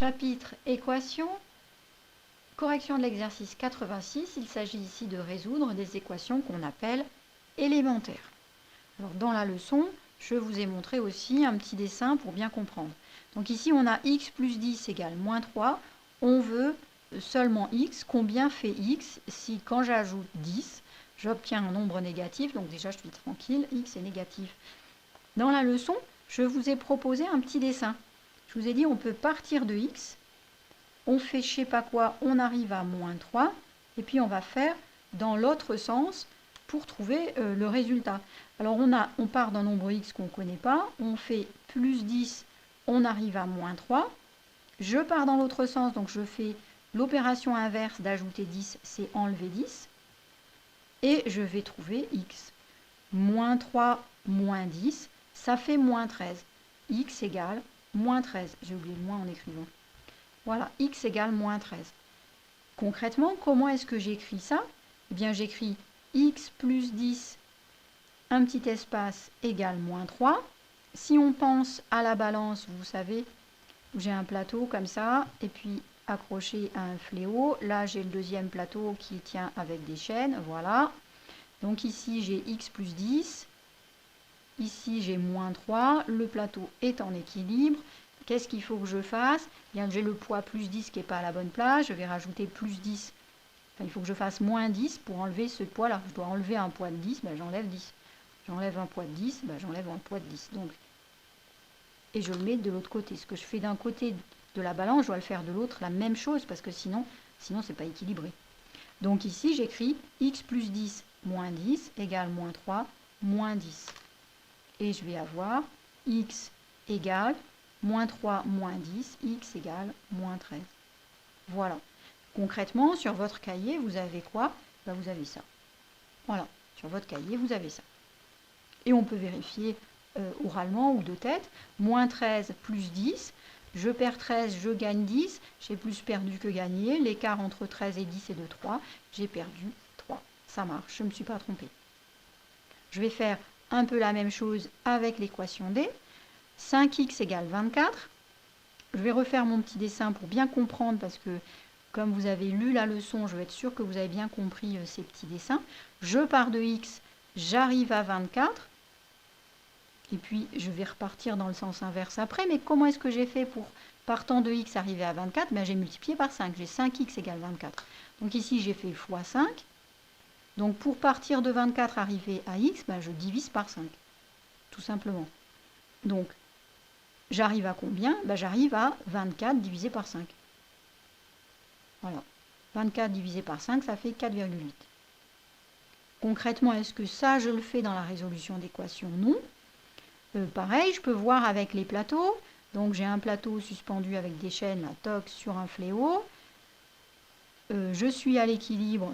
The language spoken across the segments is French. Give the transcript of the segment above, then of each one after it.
Chapitre équations. Correction de l'exercice 86. Il s'agit ici de résoudre des équations qu'on appelle élémentaires. Alors, dans la leçon, je vous ai montré aussi un petit dessin pour bien comprendre. Donc ici, on a x plus 10 égale moins 3. On veut seulement x. Combien fait x si, quand j'ajoute 10, j'obtiens un nombre négatif? Donc déjà, je suis tranquille, x est négatif. Dans la leçon, je vous ai proposé un petit dessin. Je vous ai dit, on peut partir de x, on fait je sais pas quoi, on arrive à moins 3, et puis on va faire dans l'autre sens pour trouver le résultat. Alors on part d'un nombre x qu'on ne connaît pas, on fait plus 10, on arrive à moins 3. Je pars dans l'autre sens, donc je fais l'opération inverse d'ajouter 10, c'est enlever 10. Et je vais trouver x. Moins 3, moins 10, ça fait moins 13. X égale moins 13. J'ai oublié le moins en écrivant. Voilà, x égale moins 13. Concrètement, comment est-ce que j'écris ça? Eh bien, j'écris x plus 10, un petit espace, égale moins 3. Si on pense à la balance, vous savez, j'ai un plateau comme ça, et puis accroché à un fléau. Là, j'ai le deuxième plateau qui tient avec des chaînes, voilà. Donc ici, j'ai x plus 10. Ici, j'ai moins 3. Le plateau est en équilibre. Qu'est-ce qu'il faut que je fasse? Bien, j'ai le poids plus 10 qui n'est pas à la bonne place. Je vais rajouter plus 10. Enfin, il faut que je fasse moins 10 pour enlever ce poids-là. Je dois enlever un poids de 10, ben, j'enlève 10. J'enlève un poids de 10, ben, j'enlève un poids de 10. Donc, et je le mets de l'autre côté. Ce que je fais d'un côté de la balance, je dois le faire de l'autre la même chose parce que sinon c'est pas équilibré. Donc ici, j'écris x plus 10 moins 10 égale moins 3 moins 10. Et je vais avoir x égale moins 3 moins 10, x égale moins 13. Voilà. Concrètement, sur votre cahier, vous avez quoi? Ben, vous avez ça. Voilà. Sur votre cahier, vous avez ça. Et on peut vérifier oralement ou de tête. Moins 13 plus 10. Je perds 13, je gagne 10. J'ai plus perdu que gagné. L'écart entre 13 et 10 est de 3. J'ai perdu 3. Ça marche, je ne me suis pas trompée. Je vais faire un peu la même chose avec l'équation D. 5x égale 24. Je vais refaire mon petit dessin pour bien comprendre parce que comme vous avez lu la leçon, je vais être sûre que vous avez bien compris ces petits dessins. Je pars de x, j'arrive à 24. Et puis je vais repartir dans le sens inverse après. Mais comment est-ce que j'ai fait pour, partant de x, arriver à 24? Ben, j'ai multiplié par 5. J'ai 5x égale 24. Donc ici, j'ai fait fois 5. Donc pour partir de 24, arriver à x, ben, je divise par 5. Tout simplement. Donc, j'arrive à combien? Ben, j'arrive à 24 divisé par 5. Voilà. 24 divisé par 5, ça fait 4,8. Concrètement, est-ce que ça, je le fais dans la résolution d'équation? Non. Pareil, je peux voir avec les plateaux. Donc, j'ai un plateau suspendu avec des chaînes, la toc, sur un fléau. Je suis à l'équilibre.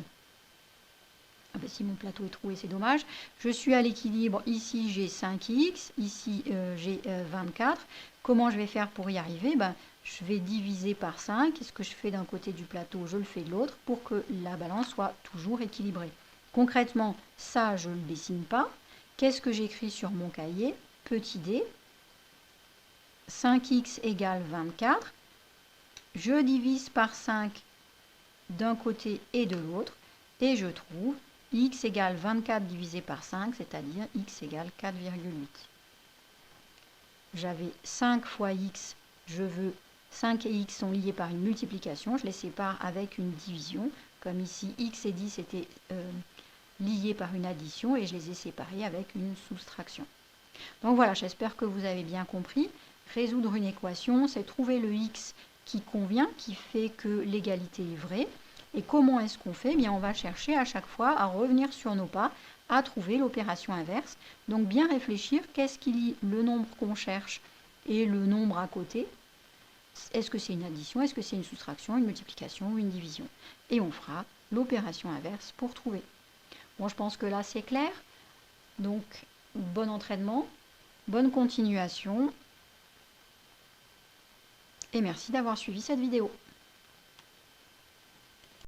Ah ben, si mon plateau est troué, c'est dommage. Je suis à l'équilibre. Ici, j'ai 5x. Ici, j'ai 24. Comment je vais faire pour y arriver? Ben, je vais diviser par 5. Ce que je fais d'un côté du plateau, je le fais de l'autre pour que la balance soit toujours équilibrée. Concrètement, ça, je ne le dessine pas. Qu'est-ce que j'écris sur mon cahier? Petit d. 5x égale 24. Je divise par 5 d'un côté et de l'autre. Et je trouve x égale 24 divisé par 5, c'est-à-dire x égale 4,8. J'avais 5 fois x, je veux 5 et x sont liés par une multiplication, je les sépare avec une division, comme ici x et 10 étaient liés par une addition et je les ai séparés avec une soustraction. Donc voilà, j'espère que vous avez bien compris. Résoudre une équation, c'est trouver le x qui convient, qui fait que l'égalité est vraie. Et comment est-ce qu'on fait? Bien, on va chercher à chaque fois à revenir sur nos pas, à trouver l'opération inverse. Donc bien réfléchir, qu'est-ce qui lie le nombre qu'on cherche et le nombre à côté? Est-ce que c'est une addition? Est-ce que c'est une soustraction, une multiplication ou une division? Et on fera l'opération inverse pour trouver. Bon, je pense que là c'est clair. Donc, bon entraînement, bonne continuation. Et merci d'avoir suivi cette vidéo.